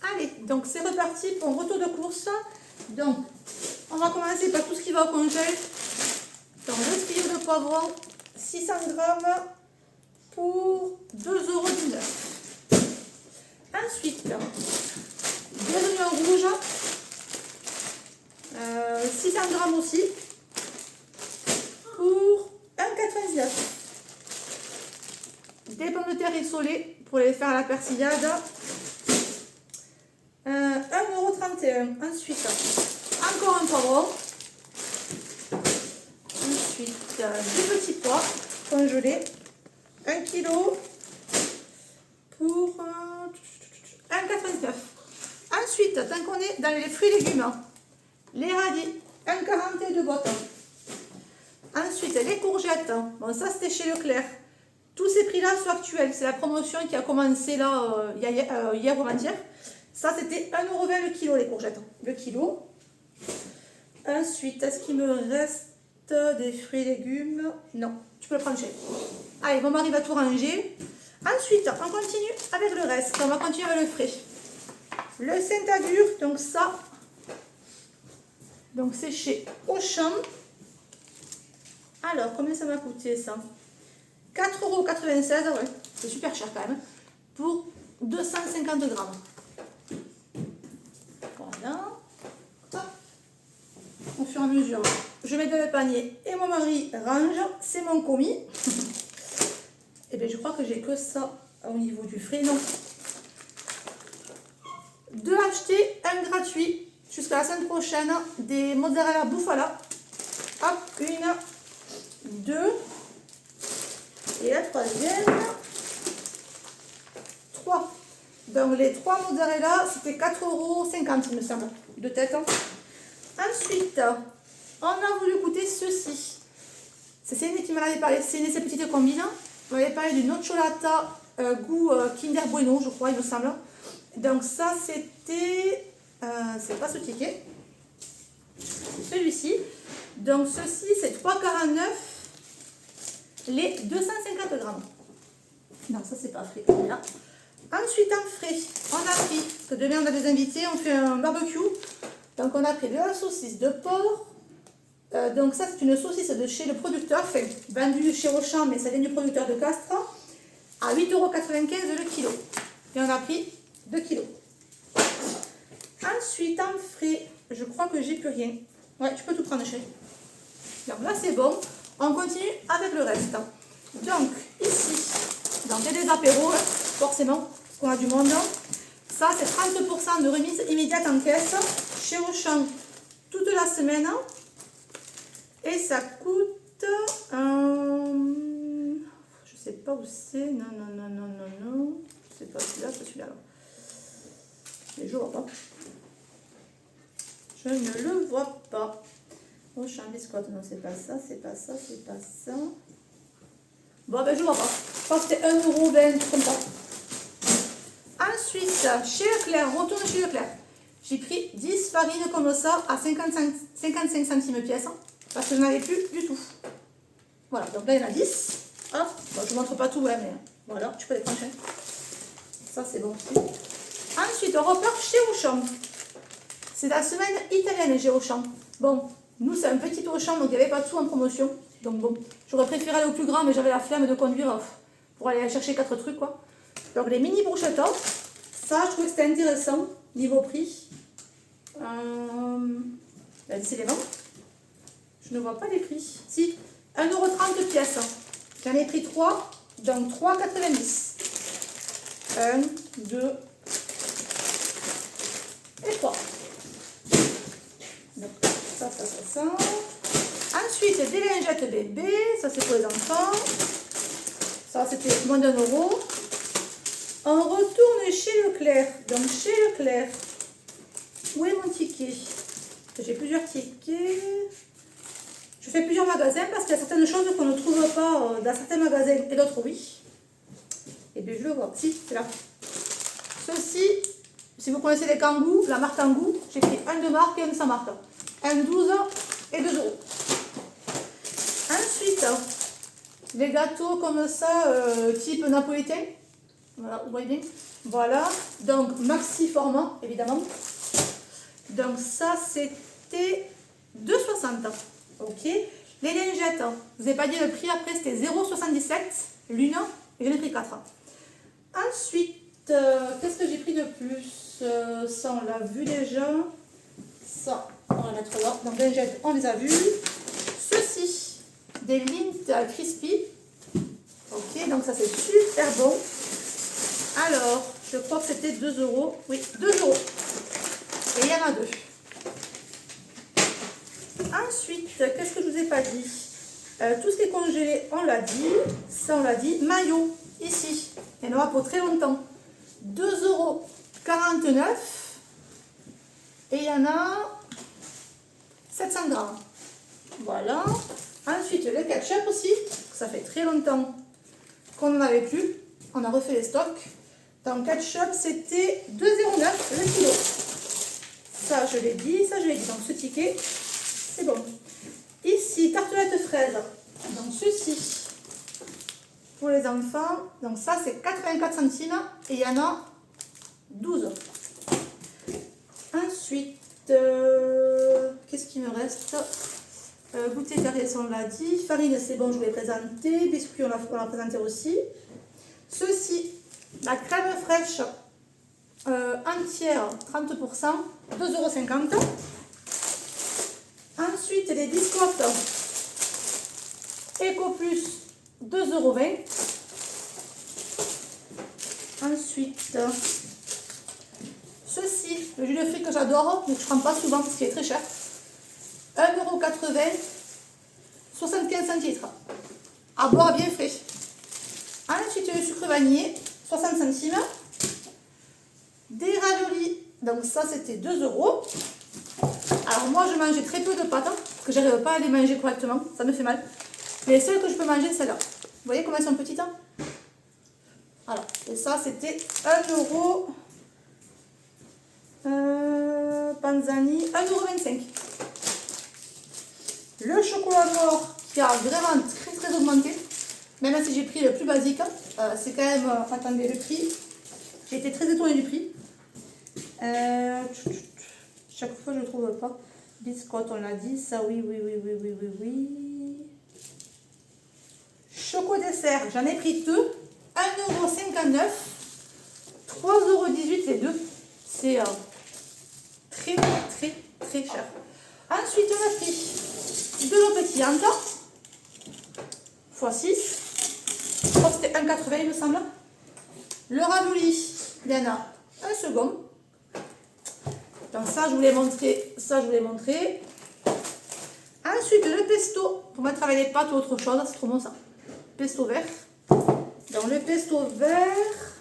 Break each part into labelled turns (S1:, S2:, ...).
S1: Allez, donc c'est reparti pour un retour de course. Donc, on va commencer par tout ce qui va au congèle. Donc, le trio de poivrons, 600 grammes pour 2,19 €. Ensuite, des oignons rouges, 600 grammes aussi, pour 1,99 €. Des pommes de terre rissolées pour les faire à la persillade, 1,31 €. Ensuite, encore un poivron. Ensuite, du petit pois congelé, 1 kg pour 1,99 €. Ensuite, tant qu'on est dans les fruits et légumes, les radis, 1,40 € de boîte. Ensuite, les courgettes, bon ça c'était chez Leclerc. Tous ces prix-là sont actuels, c'est la promotion qui a commencé là hier ou avant-hier. Ça c'était 1,20 € le kilo les courgettes, le kilo. Ensuite, est-ce qu'il me reste des fruits et légumes? Non, tu peux le prendre chez. Allez, mon mari va tout ranger. Ensuite, on continue avec le reste. On va continuer avec le frais. Le Saint-Agur, donc ça, donc c'est chez Auchan. Alors, combien ça m'a coûté ça? 4,96 €, ouais, c'est super cher quand même, pour 250 grammes. Voilà. Hop. Au fur et à mesure, je mets dans le panier et mon mari range, c'est mon commis. Et bien, je crois que j'ai que ça au niveau du frais, non. 2 achetés, 1 gratuit, jusqu'à la semaine prochaine, des mozzarella bufala. Hop, 1, 2, et la troisième, 3. Donc les 3 mozzarella, c'était 4,50 € il me semble, de tête. Ensuite, on a voulu goûter ceci. C'est Céline qui m'en avait parlé, Céline, ces petites combines. On avait parlé du nocciolata goût Kinder Bueno, je crois, il me semble. Donc ça, c'était, c'est pas ce ticket, celui-ci. Donc ceci, c'est 3,49 € les 250 grammes. Non, ça c'est pas frais. Là. Ensuite, en frais, on a pris, parce que demain on a des invités, on fait un barbecue. Donc on a pris de la saucisse de porc. Donc ça c'est une saucisse de chez le producteur, enfin, vendue chez Auchan, mais ça vient du producteur de Castres, à 8,95 € le kilo. Et on a pris 2 kilos. Ensuite, en frais, je crois que j'ai plus rien. Ouais, tu peux tout prendre, chérie. Donc là c'est bon. On continue avec le reste. Donc ici, donc il y a des apéros, forcément, parce qu'on a du monde. Ça c'est 30% de remise immédiate en caisse chez Auchan toute la semaine. Et ça coûte, je sais pas où c'est, non, c'est pas celui-là, c'est celui-là. Mais je vois pas. Je ne le vois pas. Auchan biscotte, non c'est pas ça, c'est pas ça, c'est pas ça. Bon ben je vois pas. Je crois que c'était 1,20 €, comme ça. Ensuite, chez Leclerc, on retourne chez Leclerc. J'ai pris 10 farines comme ça à 55 centimes pièce. Parce que je n'en avais plus du tout. Voilà, donc là il y en a 10. Hop, bon, je ne montre pas tout, ouais, mais voilà, tu peux les prendre. Ça c'est bon aussi. Ensuite, on repart chez Auchan. C'est la semaine italienne chez Auchan. Bon, nous c'est un petit Auchan, donc il n'y avait pas de sous en promotion. Donc bon, j'aurais préféré aller au plus grand, mais j'avais la flemme de conduire pour aller chercher 4 trucs, quoi. Donc les mini brochettes, ça je trouvais que c'était intéressant, niveau prix. Ben, c'est les ventes. Je ne vois pas les prix. Si, 1,30 € pièce. J'en ai pris 3, donc 3,90 €. 1, 2 et 3. Donc ça. Ensuite, des lingettes bébé. Ça, c'est pour les enfants. Ça, c'était moins d'1 €. On retourne chez Leclerc. Donc, chez Leclerc. Où est mon ticket? J'ai plusieurs tickets. Je fais plusieurs magasins parce qu'il y a certaines choses qu'on ne trouve pas dans certains magasins et d'autres oui. Et bien je le vois. Si, c'est là. Ceci, si vous connaissez les Kangoo, la marque Kangoo, j'ai pris un de marque et un sans marque. 1,12 € et 2 €. Ensuite, les gâteaux comme ça, type napolitain. Voilà, vous voyez bien. Voilà, donc maxi format, évidemment. Donc ça, c'était 2,60. Ok. Les lingettes, je vous ai pas dit le prix après, c'était 0,77 l'une, et j'en ai pris 4. Ensuite, qu'est-ce que j'ai pris de plus? Ça, on l'a vu déjà. Ça, on va mettre là. Donc, les lingettes, on les a vus. Ceci, des Lindt Crispy. Ok, donc ça, c'est super bon. Alors, je crois que c'était 2 €. Oui, 2 €. Et il y en a 2. Ensuite, qu'est-ce que je vous ai pas dit? Tout ce qui est congelé, on l'a dit. Ça, on l'a dit. Maillot, ici. Il y en aura pour très longtemps. 2,49 €. Et il y en a 700 grammes. Voilà. Ensuite, le ketchup aussi. Ça fait très longtemps qu'on n'en avait plus. On a refait les stocks. Dans le ketchup, c'était 2,09 € le kilo. Ça, je l'ai dit. Ça, je l'ai dit. Donc, ce ticket, c'est bon. Ici, tartelette fraise. Donc, ceci, pour les enfants. Donc, ça, c'est 84 centimes. Et il y en a 12. Ensuite, qu'est-ce qui me reste? Goûter carré, on l'a dit. Farine, c'est bon, je vous l'ai présenté. Biscuits, on l'a présenté aussi. Ceci, la crème fraîche entière, 30%, 2,50 €. Ensuite, les biscottes Eco Plus, 2,20 €. Ensuite, ceci, le jus de fruits que j'adore, mais que je ne prends pas souvent parce qu'il est très cher. 1,80 €, 75 centilitres. À boire bien frais. Ensuite, le sucre vanillé, 60 centimes. Des raviolis, donc ça c'était 2 €. Alors moi je mangeais très peu de pâtes, parce que j'arrive pas à les manger correctement, ça me fait mal. Les seules que je peux manger, c'est celles-là. Vous voyez comment elles sont petites? Voilà, et ça c'était 1 €. Panzani, 1,25 €. Le chocolat noir qui a vraiment très augmenté, même si j'ai pris le plus basique, c'est quand même, attendez, le prix, j'ai été très étonnée du prix. Chaque fois je ne trouve pas. Biscotte, on l'a dit, ça oui. Choco dessert, j'en ai pris deux, 1,59 €, 3,18 € les deux. C'est très cher. Ensuite, on a pris de l'eau pétillante, x6. Je crois que c'était 1,80 € il me semble. Le ravioli, il y en a un second. Donc ça, je vous l'ai montré. Ensuite, le pesto, pour mettre avec les pâtes ou autre chose, c'est trop bon ça. Pesto vert. Donc le pesto vert,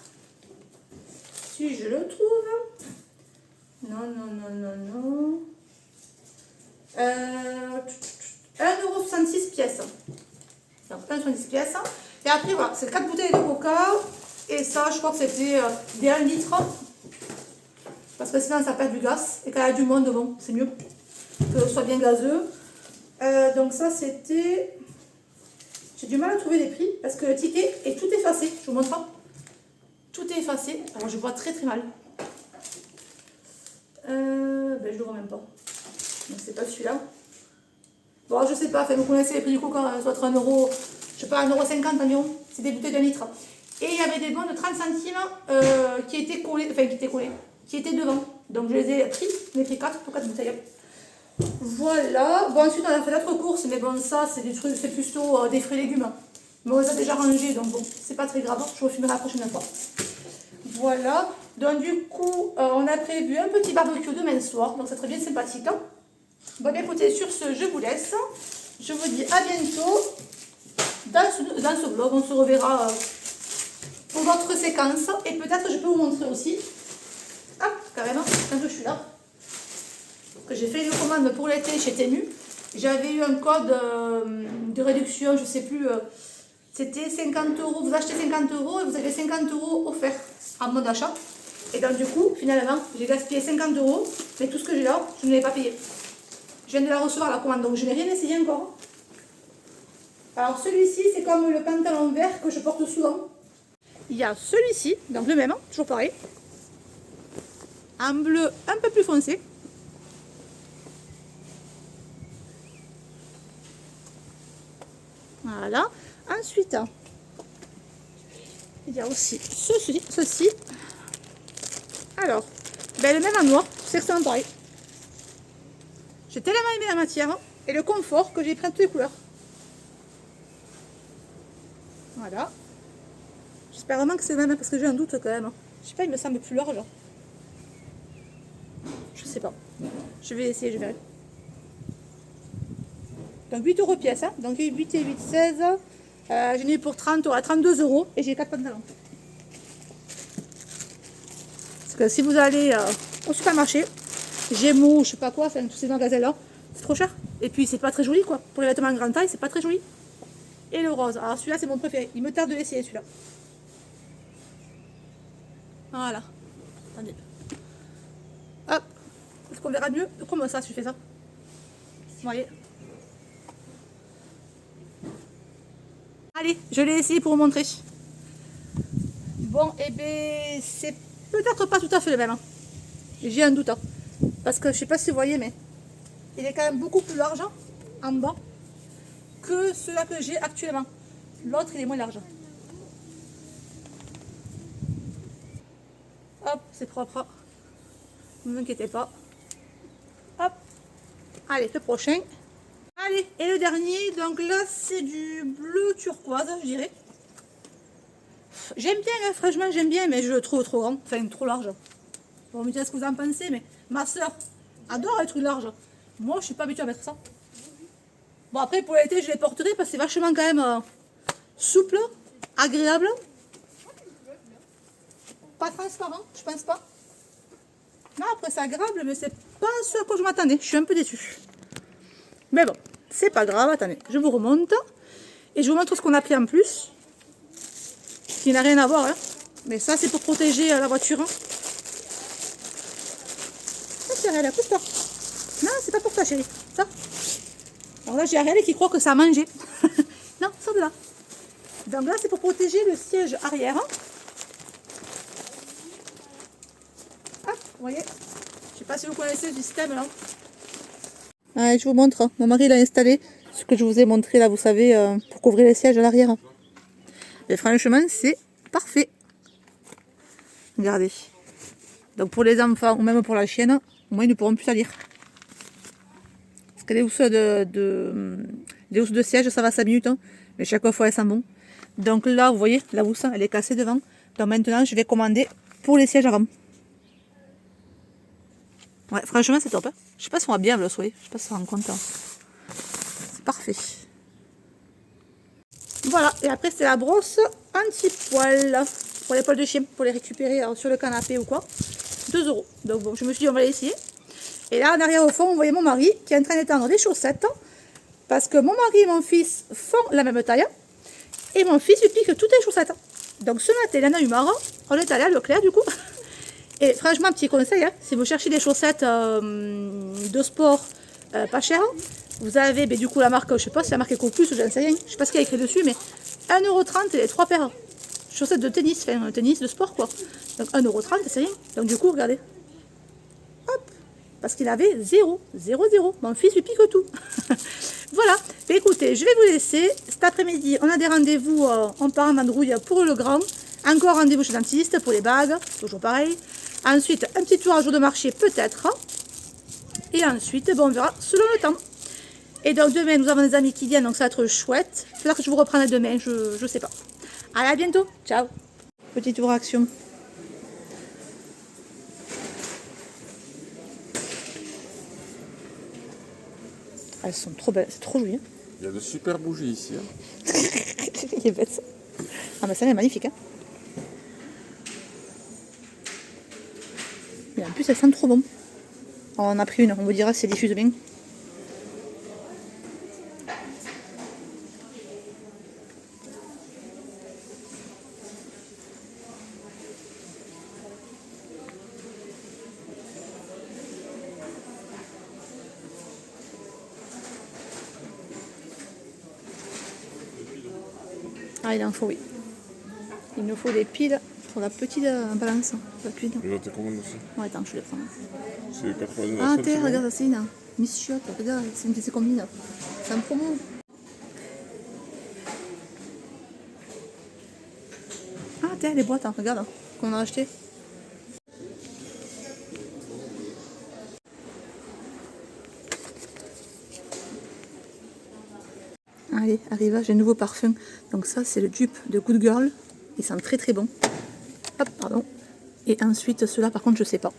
S1: si je le trouve. Non. 1,66 € pièces. Donc 1,66 pièces. Et après, voilà, c'est 4 bouteilles de coca. Et ça, je crois que c'était des 1 litre. Parce que sinon, ça perd du gaz. Et quand il y a du monde, bon, c'est mieux que ce soit bien gazeux. Donc ça, c'était... J'ai du mal à trouver les prix parce que le ticket est tout effacé. Je vous montre. Tout est effacé. Alors, je vois très mal. Je ne le vois même pas. Donc, c'est pas celui-là. Bon, je sais pas. Vous connaissez les prix du coca. Ça doit être 1 €. Je sais pas, 1,50 € environ. C'est des bouteilles de 1 litre. Et il y avait des bons de 30 centimes qui étaient collés. Enfin, qui étaient devant. Donc, je les ai pris. J'en ai pris 4 pour 4 bouteilles. Voilà. Bon, ensuite, on a fait d'autres courses. Mais bon, ça, c'est des trucs, c'est plutôt des fruits et légumes. Mais on les a déjà rangés. Donc, bon, c'est pas très grave. Je vous filmerai la prochaine fois. Voilà. Donc, du coup, on a prévu un petit barbecue demain soir. Donc, ça serait bien sympathique. Bon, bien, écoutez, sur ce, je vous laisse. Je vous dis à bientôt dans ce vlog. On se reverra pour d'autres séquences. Et peut-être, je peux vous montrer aussi. Hop, carrément, quand je suis là. Que j'ai fait une commande pour l'été chez Temu. J'avais eu un code de réduction, je ne sais plus. C'était 50 €. Vous achetez 50 € et vous avez 50 € offerts en mode achat. Et donc, du coup, finalement, j'ai gaspillé 50 €. Mais tout ce que j'ai là, je ne l'ai pas payé. Je viens de la recevoir la commande, donc je n'ai rien essayé encore. Alors, celui-ci, c'est comme le pantalon vert que je porte souvent. Il y a celui-ci, donc le même, hein, toujours pareil. Un bleu un peu plus foncé. Voilà. Ensuite, il y a aussi ceci. Alors, ben, le même en noir, c'est extrêmement pareil. J'ai tellement aimé la matière hein, et le confort que j'ai pris toutes les couleurs. Voilà. J'espère vraiment que c'est le même parce que j'ai un doute quand même. Je sais pas, il me semble plus large. Je sais pas. Je vais essayer, je verrai. Donc 8 € pièce. Hein. Donc 8 et 8, 16. J'en ai eu pour 30 à 32 € et j'ai 4 pantalons. Parce que si vous allez au supermarché, Gémeaux, je sais pas quoi, enfin tous ces magasins là, c'est trop cher. Et puis c'est pas très joli quoi. Pour les vêtements en grande taille, c'est pas très joli. Et le rose. Alors celui-là c'est mon préféré. Il me tarde de l'essayer celui-là. Voilà. Attendez. Hop. Est-ce qu'on verra mieux? Comment ça, si je fais ça? Vous voyez? Allez, je l'ai essayé pour vous montrer. Bon, et bien, c'est peut-être pas tout à fait le même. Hein. J'ai un doute. Hein. Parce que je sais pas si vous voyez, mais il est quand même beaucoup plus large hein, en bas que celui-là que j'ai actuellement. L'autre, il est moins large. Hop, c'est propre. Ne vous inquiétez pas. Hop. Allez, le prochain. Allez, et le dernier, donc là, c'est du bleu turquoise, je dirais. J'aime bien, hein, franchement, j'aime bien, mais je le trouve trop grand, enfin, trop large. Bon, me dire ce que vous en pensez, mais ma soeur adore les trucs larges. Moi, je suis pas habituée à mettre ça. Bon, après, pour l'été, je les porterai parce que c'est vachement quand même souple, agréable. Pas transparent, je pense pas. Non, après, c'est agréable, mais c'est pas ce à quoi je m'attendais. Je suis un peu déçue. Mais bon, c'est pas grave. Attendez, je vous remonte. Et je vous montre ce qu'on a pris en plus. Qui n'a rien à voir. Hein. Mais ça, c'est pour protéger la voiture. Hein. Ça, c'est Ariel, pousse-toi. Non, c'est pas pour toi, chérie. Ça. Alors là, j'ai Ariel qui croit que ça a mangé. Non, sors de là. Donc là, c'est pour protéger le siège arrière. Hop, vous voyez. Je sais pas si vous connaissez le système là. Allez, je vous montre. Mon mari l'a installé. Ce que je vous ai montré là, vous savez, pour couvrir les sièges à l'arrière. Et franchement, c'est parfait. Regardez. Donc pour les enfants ou même pour la chienne, au moins ils ne pourront plus salir. Parce que les housses les housses de siège, ça va 5 minutes. Hein, mais chaque fois, elles sont bon. Donc là, vous voyez, la housse, elle est cassée devant. Donc maintenant, je vais commander pour les sièges avant. Ouais, franchement, c'est top. Hein. Je sais pas si on va bien le sourire. Je sais pas si on rend compte. Hein. C'est parfait. Voilà, et après, c'est la brosse anti-poil. Pour les poils de chien, pour les récupérer sur le canapé ou quoi. 2 €. Donc bon, je me suis dit, on va l'essayer. Et là, en arrière au fond, vous voyez mon mari qui est en train d'étendre des chaussettes. Parce que mon mari et mon fils font la même taille. Et mon fils lui pique toutes les chaussettes. Donc ce matin, il en a eu marre. On est allé à Leclerc du coup. Et franchement, petit conseil, hein, si vous cherchez des chaussettes de sport pas chères, vous avez du coup la marque, je sais pas si la marque Ecopus ou j'en sais rien. Je sais pas ce qu'il y a écrit dessus, mais 1,30 € et les 3 paires. Chaussettes de tennis, enfin tennis de sport quoi. Donc 1,30 €, c'est rien. Donc du coup, regardez. Hop, parce qu'il avait 0. Mon fils lui pique tout. Voilà. Mais écoutez, je vais vous laisser. Cet après-midi, on a des rendez-vous, on part en androuille pour le grand. Encore rendez-vous chez le dentiste pour les bagues, toujours pareil. Ensuite, un petit tour à jour de marché peut-être. Et ensuite, bon, on verra selon le temps. Et donc demain, nous avons des amis qui viennent, donc ça va être chouette. Il faudra que je vous reprenne demain, je sais pas. Allez, à bientôt. Ciao. Petit tour action. Elles sont trop belles, c'est trop joli. Hein.
S2: Il y a de super bougies ici. Hein.
S1: Il est bête ça. Ah mais ça, elle est magnifique. Hein. Et en plus, elles sentent trop bon. On en a pris une, on vous dira si elle diffuse bien. Ah, il en faut, oui. Il nous faut des piles pour la petite balance. La cuisine.
S2: Je te commande aussi.
S1: Ouais, attends, je vais les prendre.
S2: C'est 89
S1: Ah,
S2: centimes.
S1: tiens, regarde, c'est une Miss Chiotte, regarde, c'est combien? C'est un promo. Ah, tiens, les boîtes, hein, regarde, hein, qu'on a acheté. Allez, arrivage, un nouveau parfum. Donc ça, c'est le dupe de Good Girl. Il sent très très bon. Hop, pardon. Et ensuite, ceux-là, par contre, je sais pas.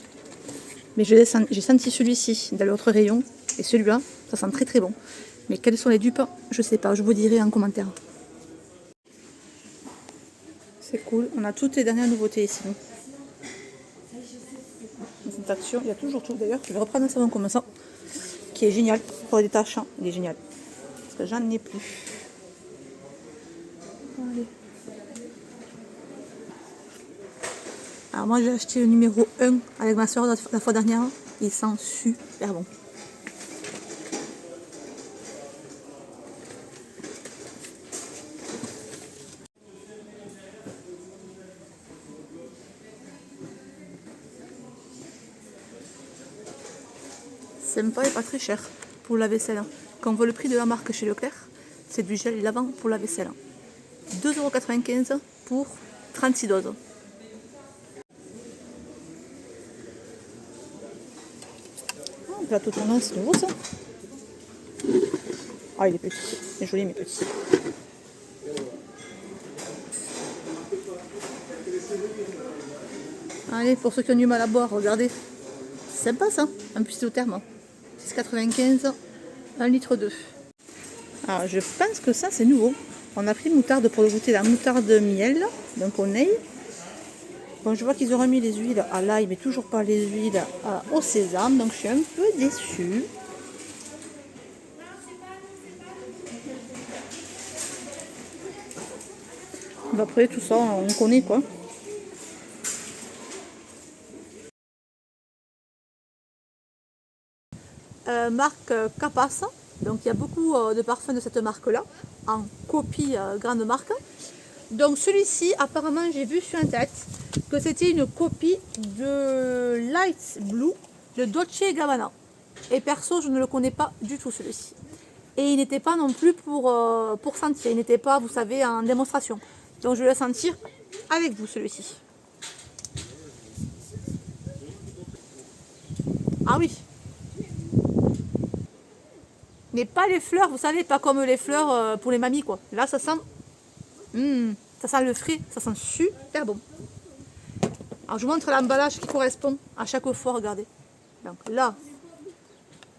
S1: Mais j'ai senti celui-ci dans l'autre rayon. Et celui-là, ça sent très très bon. Mais quels sont les dupes? Je sais pas, je vous dirai en commentaire. C'est cool, on a toutes les dernières nouveautés ici. Cette action, il y a toujours tout. D'ailleurs, je vais reprendre un savon comme ça, qui est génial pour les détachants. Il est génial. Parce que j'en ai plus. Allez. Alors moi j'ai acheté le numéro 1 avec ma soeur la fois dernière. Il sent super bon. Sympa et pas très cher pour la vaisselle. Quand on voit le prix de la marque chez Leclerc, c'est du gel lavant pour la vaisselle. 2,95 € pour 36 doses. Oh, plateau tournant, c'est nouveau ça. Ah, il est petit. Il est joli mais petit. Allez, pour ceux qui ont du mal à boire, regardez. C'est sympa ça. En plus, c'est au therme. 6,95 €, 1,2 litre. Alors, je pense que ça, c'est nouveau. On a pris moutarde pour le goûter, la moutarde miel, donc au ail. Bon, je vois qu'ils ont remis les huiles à l'ail, mais toujours pas les huiles au sésame, donc je suis un peu déçue. Après, tout ça, on connaît quoi. Marque Capas, donc il y a beaucoup de parfums de cette marque là en copie grande marque. Donc celui-ci, apparemment j'ai vu sur internet que c'était une copie de Light Blue de Dolce & Gabbana, et perso je ne le connais pas du tout celui-ci, et il n'était pas non plus pour sentir, il n'était pas, vous savez, en démonstration, donc je vais le sentir avec vous celui-ci. Ah oui, mais pas les fleurs, vous savez, pas comme les fleurs pour les mamies quoi. Là ça sent, ça sent le frais, ça sent super bon. Alors je vous montre l'emballage qui correspond à chaque fois, regardez. Donc là,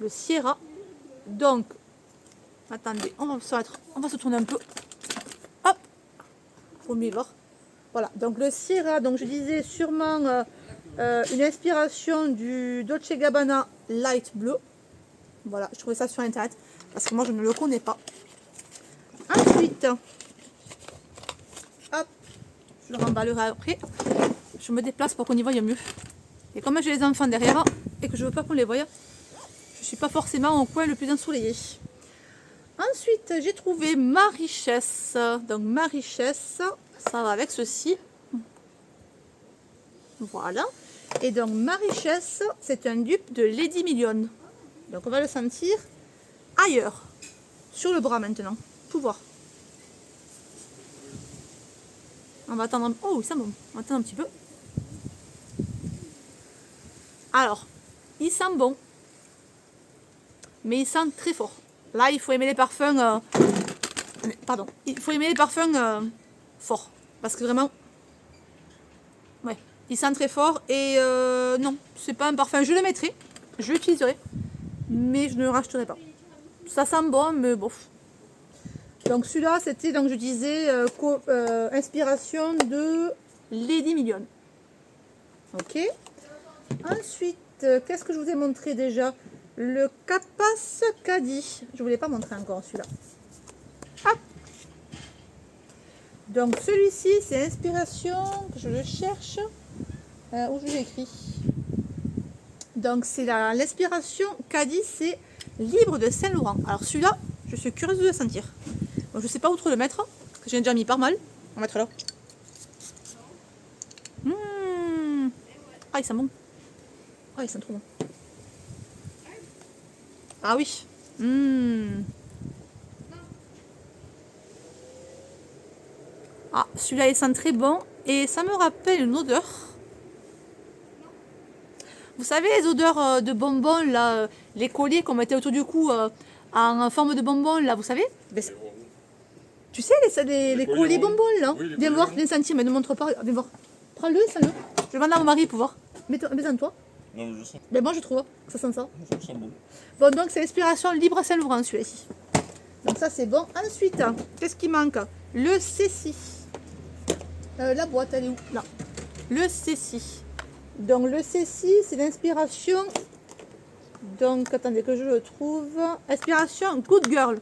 S1: le Sierra. Donc, attendez, on va se tourner un peu. Hop, faut mieux voir. Voilà, donc le Sierra, donc je disais sûrement une inspiration du Dolce & Gabbana Light Blue. Voilà, je trouvais ça sur internet parce que moi je ne le connais pas. Ensuite, hop, je le remballerai après. Je me déplace pour qu'on y voie mieux. Et comme j'ai les enfants derrière et que je veux pas qu'on les voie, je suis pas forcément au coin le plus ensoleillé. Ensuite, j'ai trouvé Ma Richesse. Donc Ma Richesse, ça va avec ceci. Voilà. Et donc Ma Richesse, c'est un dupe de Lady Million. Donc on va le sentir ailleurs, sur le bras maintenant, tout voir. On va attendre, oh ça bon, on va attendre un petit peu. Alors, il sent bon, mais il sent très fort. Là il faut aimer les parfums, pardon, il faut aimer les parfums forts, parce que vraiment, ouais, il sent très fort et non, c'est pas un parfum, je le mettrai, je l'utiliserai. Mais je ne le racheterai pas. Ça sent bon, mais bof. Donc celui-là, c'était, donc je disais, inspiration de Lady Million. Ok. Ensuite, qu'est-ce que je vous ai montré déjà? Le Capas Caddy. Je ne vous l'ai pas montré encore celui-là. Ah. Donc celui-ci, c'est inspiration, je le cherche. Où je l'ai écrit? Donc c'est l'inspiration Caddy, c'est Libre de Saint-Laurent. Alors celui-là, je suis curieuse de le sentir. Bon, je ne sais pas où trop le mettre, parce que j'ai déjà mis pas mal. On va mettre là. Ah, ils sont bons. Ah, ils sont trop bons. Ah oui. Ah, celui-là, il sent très bon. Et ça me rappelle une odeur. Vous savez, les odeurs de bonbons, là, les colliers qu'on mettait autour du cou en forme de bonbons, là, vous savez? Tu sais, les colliers bonbons, là.
S2: Oui, les
S1: viens
S2: colliers
S1: voir,
S2: ronds.
S1: viens sentir, mais ne montre pas. Viens voir. Prends-le, sens-le. Je vais demander à mon mari pour voir. Mets-en toi.
S2: Non, mais je sens,
S1: Mais moi, je trouve que ça sent ça.
S2: je sens bon.
S1: Bon, donc c'est l'inspiration Libre Saint-Laurent, celui-ci. Donc ça, c'est bon. Ensuite, qu'est-ce qui manque? Le céci. La boîte, elle est où? Là. Le céci. Donc le céci, c'est l'inspiration. Donc, attendez que je le trouve. Inspiration Good Girl.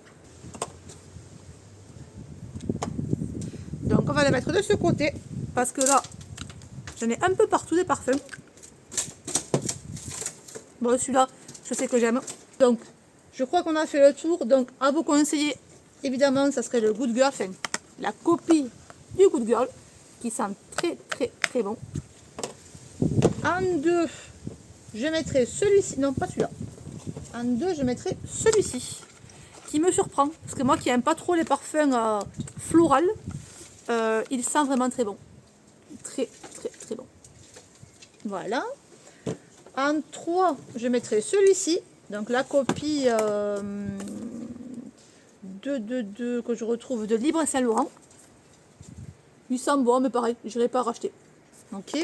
S1: Donc, on va le mettre de ce côté. Parce que là, j'en ai un peu partout des parfums. Bon, celui-là, je sais que j'aime. Donc, je crois qu'on a fait le tour. Donc, à vous conseiller, évidemment, ça serait le Good Girl. Enfin, la copie du Good Girl. Qui sent très, très, très bon. En 2, je mettrai celui-ci. Non, pas celui-là. En 2, je mettrai celui-ci. Qui me surprend. Parce que moi qui n'aime pas trop les parfums floraux, il sent vraiment très bon. Très, très, très bon. Voilà. En 3, je mettrai celui-ci. Donc la copie que je retrouve de Libre Saint-Laurent. Il sent bon, mais pareil, je n'irai pas racheter. Ok.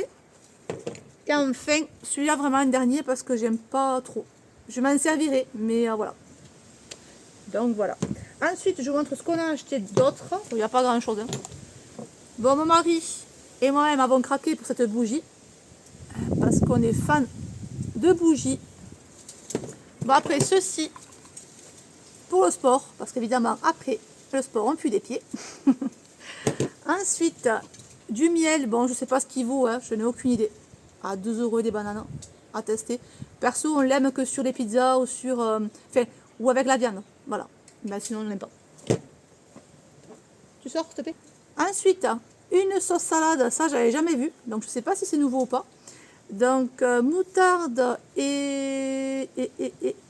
S1: Et enfin, celui-là vraiment un dernier parce que j'aime pas trop. Je m'en servirai, mais voilà. Donc voilà. Ensuite, je vous montre ce qu'on a acheté d'autre. Il n'y a pas grand-chose. Hein. Bon, mon mari et moi-même avons craqué pour cette bougie. Parce qu'on est fan de bougies. Bon, après, ceci pour le sport. Parce qu'évidemment, après le sport, on pue des pieds. Ensuite, du miel. Bon, je sais pas ce qu'il vaut. Hein, je n'ai aucune idée. À 2 € des bananes à tester. Perso, on l'aime que sur les pizzas ou sur... enfin, ou avec la viande. Voilà. Mais sinon, on l'aime pas. Tu sors, s'il te plaît. Ensuite, une sauce salade. Ça, j'avais jamais vu. Donc, je sais pas si c'est nouveau ou pas. Donc, moutarde et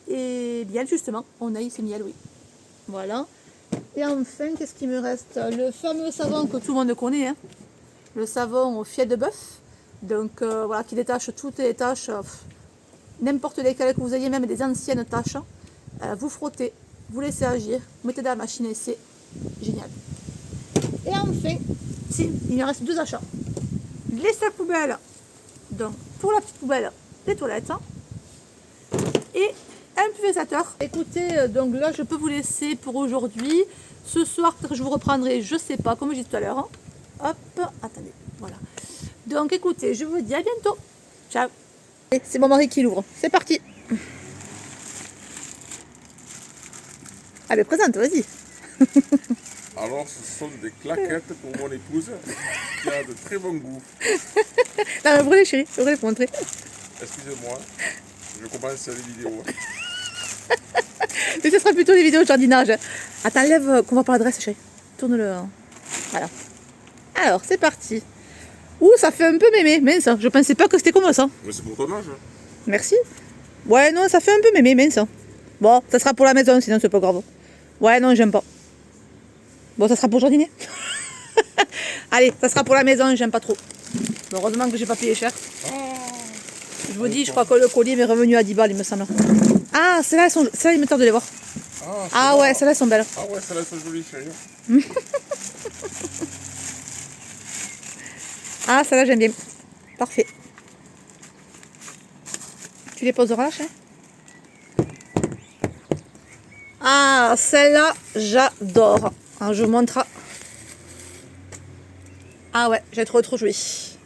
S1: miel, justement. On a ici miel, oui. Voilà. Et enfin, qu'est-ce qui me reste? Le fameux savon que tout le monde connaît. Hein. Le savon au fiel de bœuf. Donc, voilà, qui détache toutes les taches. N'importe lesquelles que vous ayez, même des anciennes taches. Vous frottez, vous laissez agir, vous mettez dans la machine et c'est génial. Et enfin, si, il me reste 2 achats. Les sacs poubelles. Donc, pour la petite poubelle, des toilettes. Et un pulvérisateur. Écoutez, donc là, je peux vous laisser pour aujourd'hui. Ce soir, peut-être que je vous reprendrai, je sais pas, comme je disais tout à l'heure. Hop, attendez, voilà. Donc, écoutez, je vous dis à bientôt. Ciao. C'est mon mari qui l'ouvre. C'est parti. Allez, présente, vas-y.
S2: Alors, ce sont des claquettes pour mon épouse qui a de très bon goût.
S1: Non, mais brûlez, chérie, brûlez pour montrer.
S2: Excusez-moi, je commence les vidéos.
S1: Mais ce sera plutôt des vidéos de jardinage. Attends, lève qu'on voit pas l'adresse, chérie. Tourne-le. Voilà. Alors, c'est parti. Ouh, ça fait un peu mémé, mince. Je pensais pas que c'était comme ça.
S2: Mais c'est pour ton âge.
S1: Merci. Ouais, non, ça fait un peu mémé, mince. Bon, ça sera pour la maison, sinon c'est pas grave. Ouais, non, j'aime pas. Bon, ça sera pour jardiner. Allez, ça sera pour la maison, j'aime pas trop. Bon, heureusement que j'ai pas payé cher. Je vous dis, je crois que le colis m'est revenu à 10 balles, il me semble. Ah, celles-là, il me tarde de les voir. Ah ouais, celles-là sont belles.
S2: Ah ouais, celles-là sont jolies, chérie.
S1: Ah, celle-là, j'aime bien. Parfait. Tu les poseras là, chérie? Ah, celle-là, j'adore. Alors, je vous montre. Ah ouais, j'ai trouvé trop joli.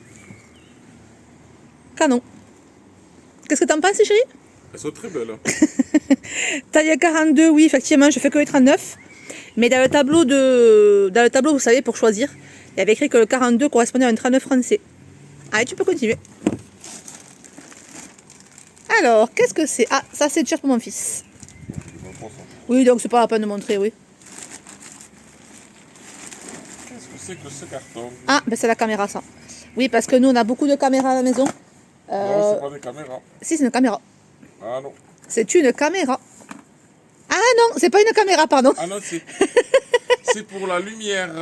S1: Canon. Qu'est-ce que t'en penses, chérie?
S2: Elles sont très belles.
S1: Taille 42, oui, effectivement, je fais que les 39. Mais dans le tableau, vous savez, pour choisir, il y avait écrit que le 42 correspondait à un 39 français. Allez, tu peux continuer. Alors, qu'est-ce que c'est? Ah, ça, c'est le t-shirt pour mon fils. Oui, donc c'est pas la peine de montrer, oui.
S2: Qu'est-ce que c'est que ce carton?
S1: Ah, ben c'est la caméra, ça. Oui, parce que nous, on a beaucoup de caméras à la maison.
S2: Non, c'est pas des caméras.
S1: Si, c'est une caméra.
S2: Ah non.
S1: C'est une caméra. Ah non, c'est pas une caméra, pardon.
S2: Ah non, c'est pour la lumière.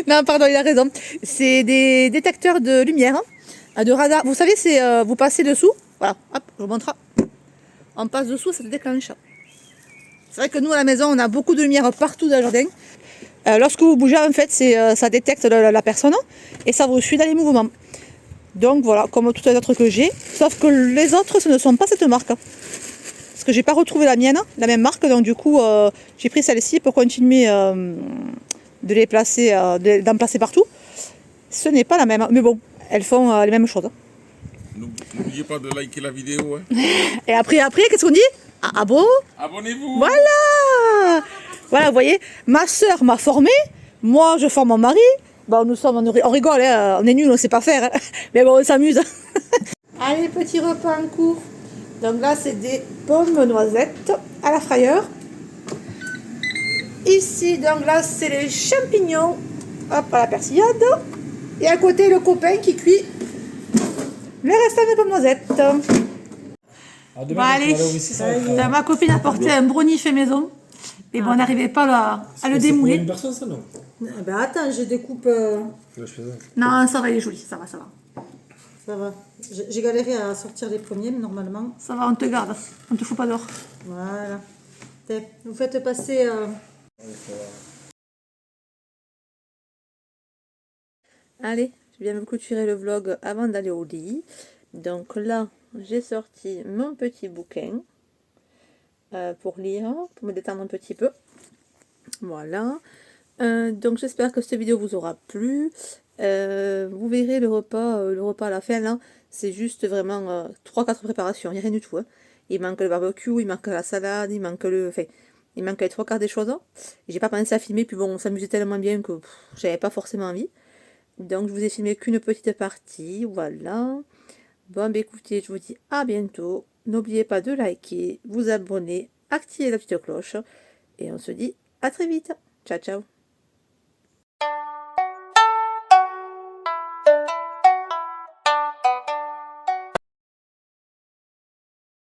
S1: Non, pardon, il a raison. C'est des détecteurs de lumière, hein, de radar. Vous savez, c'est vous passez dessous. Voilà, hop, je vous montre. On passe dessous, ça se déclenche. C'est vrai que nous, à la maison, on a beaucoup de lumière partout dans le jardin. Lorsque vous bougez, en fait, ça détecte la personne et ça vous suit dans les mouvements. Donc voilà, comme toutes les autres que j'ai. Sauf que les autres, ce ne sont pas cette marque. Parce que j'ai pas retrouvé la mienne, la même marque. Donc du coup, j'ai pris celle-ci pour continuer de les placer, d'en placer partout. Ce n'est pas la même, mais bon, elles font les mêmes choses.
S2: N'oubliez pas de liker la vidéo. Hein.
S1: Et après, qu'est-ce qu'on dit? Ah bon?
S2: Abonnez-vous.
S1: Voilà. Voilà, vous voyez, ma soeur m'a formé, moi je forme mon mari. Bon, on rigole, hein, on est nuls, on ne sait pas faire, hein. Mais bon, on s'amuse. Allez, petit repas en cours. Donc là, c'est des pommes noisettes à la frayeur. Ici, donc là, c'est les champignons, hop, à la persillade. Et à côté, le copain qui cuit le restant des pommes noisettes. Bon, allez, ma copine a porté un brownie fait maison. Et bon, on n'arrivait pas à le démouler.
S3: C'est une personne, ça, non?
S4: Ben attends, je découpe.
S1: Non, ça va, il est joli, ça va.
S4: Ça va. J'ai galéré à sortir les premiers, mais normalement.
S1: Ça va, on te garde, on te fout pas dehors.
S4: Voilà. Vous faites passer.
S1: Allez, je viens me clôturer le vlog avant d'aller au lit. Donc là, j'ai sorti mon petit bouquin pour lire, pour me détendre un petit peu. Voilà. Donc j'espère que cette vidéo vous aura plu. Vous verrez le repas à la fin là, c'est juste vraiment 3-4 préparations, il n'y a rien du tout. Hein. Il manque le barbecue, il manque la salade, il manque il manque les 3 quarts des choses. J'ai pas pensé à filmer, puis bon, on s'amusait tellement bien que j'avais pas forcément envie. Donc je vous ai filmé qu'une petite partie, voilà. Bon, bah écoutez, je vous dis à bientôt. N'oubliez pas de liker, vous abonner, activer la petite cloche. Et on se dit à très vite. Ciao, ciao.